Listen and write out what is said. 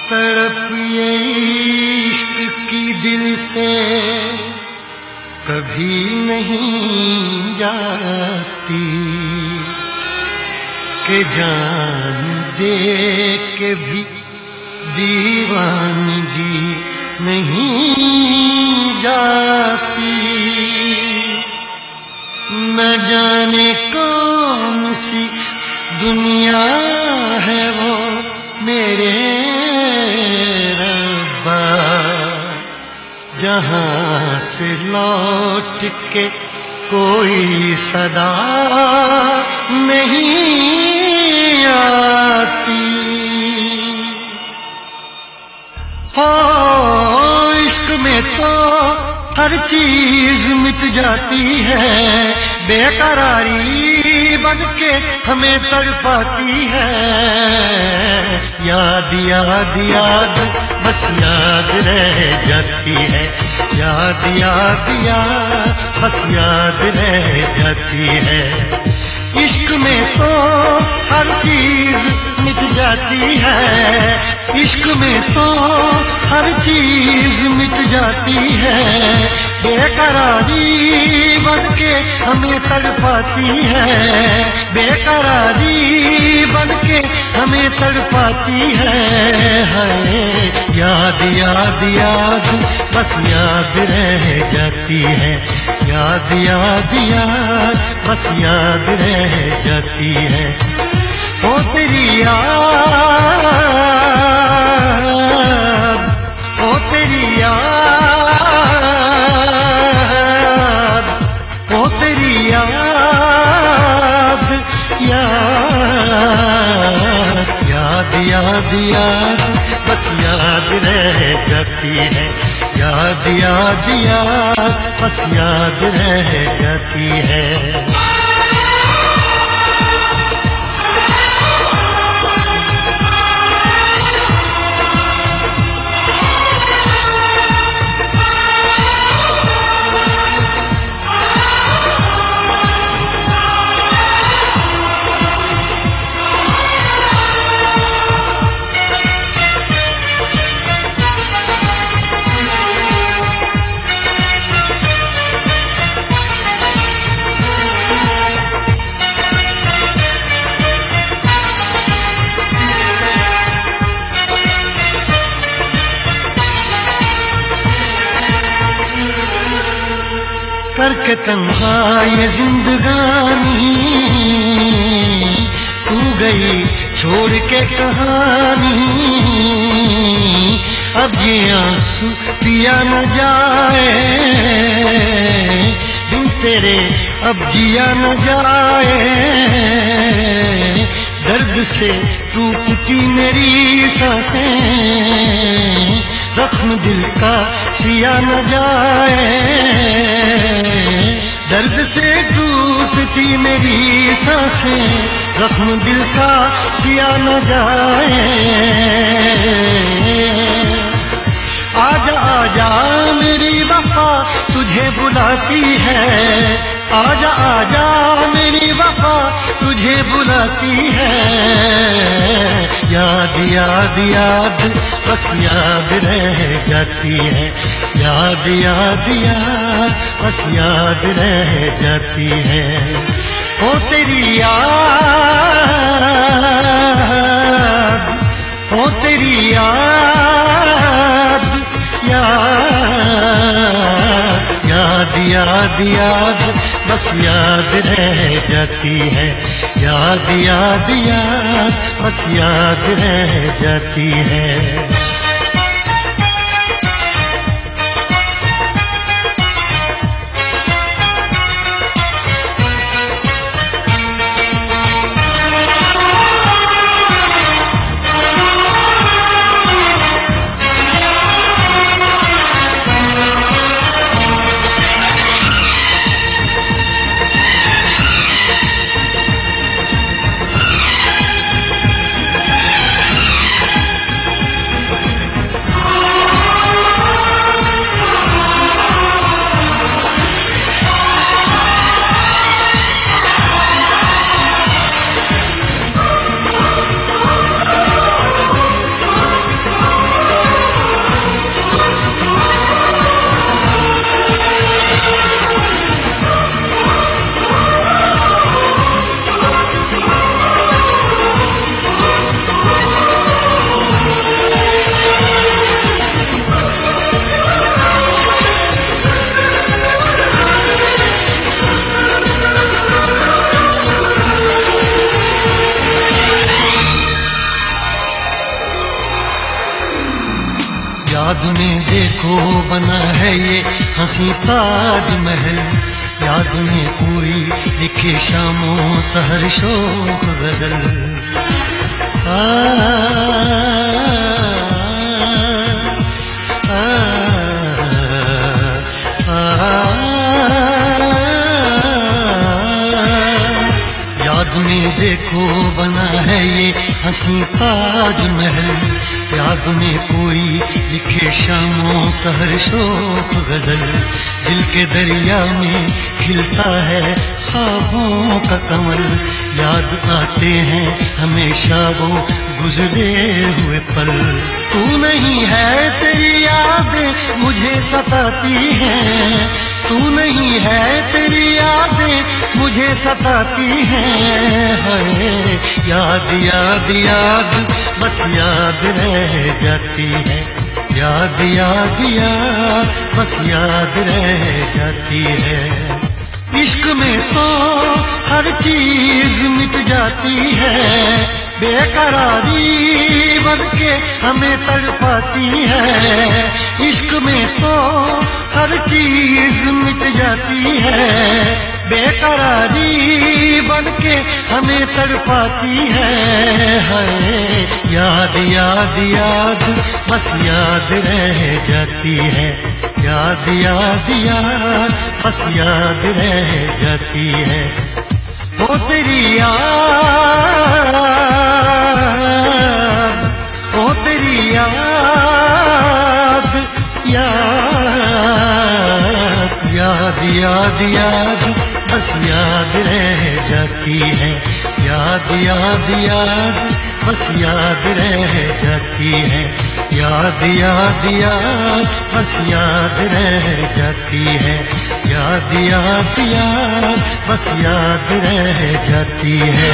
तड़प ये इश्क की दिल से कभी नहीं जाती कि जान दे के भी दीवानगी नहीं जाती। न जाने कौन सी दुनिया है वो मेरे रब्बा, जहां से लौट के कोई सदा नहीं आती। हो इश्क में तो हर चीज मिट जाती है, बेकरारी बन के हमें तड़पाती है। याद याद याद बस याद रह जाती है, याद याद याद बस याद रह जाती है। इश्क में तो हर चीज मिट जाती है, इश्क में तो हर चीज मिट जाती है। बेकरारी बन के हमें तड़पाती है, बेकरारी बन के हमें तड़पाती है। याद याद याद बस याद रह जाती है, याद याद याद बस याद रह जाती है। ओ तेरी याद, ओ तेरी याद, ओ तेरी याद, याद याद याद बस याद रह जाती है, याद याद याद बस याद रह जाती है। करके तन्हा ये जिंदगानी तू गई छोड़ के कहानी। अब ये आंसू पिया न जाए बिन तेरे, अब जिया न जाए। दर्द से टूटती मेरी सांसें, जख्म दिल का सिया न जाए। दर्द से टूटती मेरी सांसें, जख्म दिल का सिया न जाए। आजा आजा मेरी वफा तुझे बुलाती है, आजा आजा मेरी वफा तुझे बुलाती है। याद याद याद बस याद रह जाती है, याद याद याद बस याद रह जाती है। ओ तेरी याद, ओ तेरी याद, याद याद याद बस याद रह जाती है, याद याद याद बस याद रह जाती है। याद में देखो बना है ये हंसी ताजमहल, याद में कोई लिखे शामों सहर शोक गजल। याद में देखो बना है ये हंसी ताजमहल, याद में कोई लिखे शामों सहर शोक गजल। दिल के दरिया में खिलता है ख्वाबों का कमल, याद आते हैं हमेशा वो गुजरे हुए पल। तू नहीं है तेरी यादें मुझे सताती हैं, तू नहीं है तेरी यादें मुझे सताती हैं। हाय याद याद याद बस याद रह जाती है, याद याद याद बस याद रह जाती है। इश्क में तो हर चीज मिट जाती है, बेकरारी बनके हमें तड़पाती है। इश्क में तो हर चीज मिट जाती है, बेकरारी बनके हमें तड़पाती है। हाय याद याद याद बस याद रह जाती है, याद याद याद बस याद रह जाती है। ओ तेरी याद, ओ तेरी याद, याद याद याद याद बस याद रह जाती है, याद याद याद बस याद रह जाती है, याद याद याद बस याद रह जाती है, याद याद याद बस याद रह जाती है।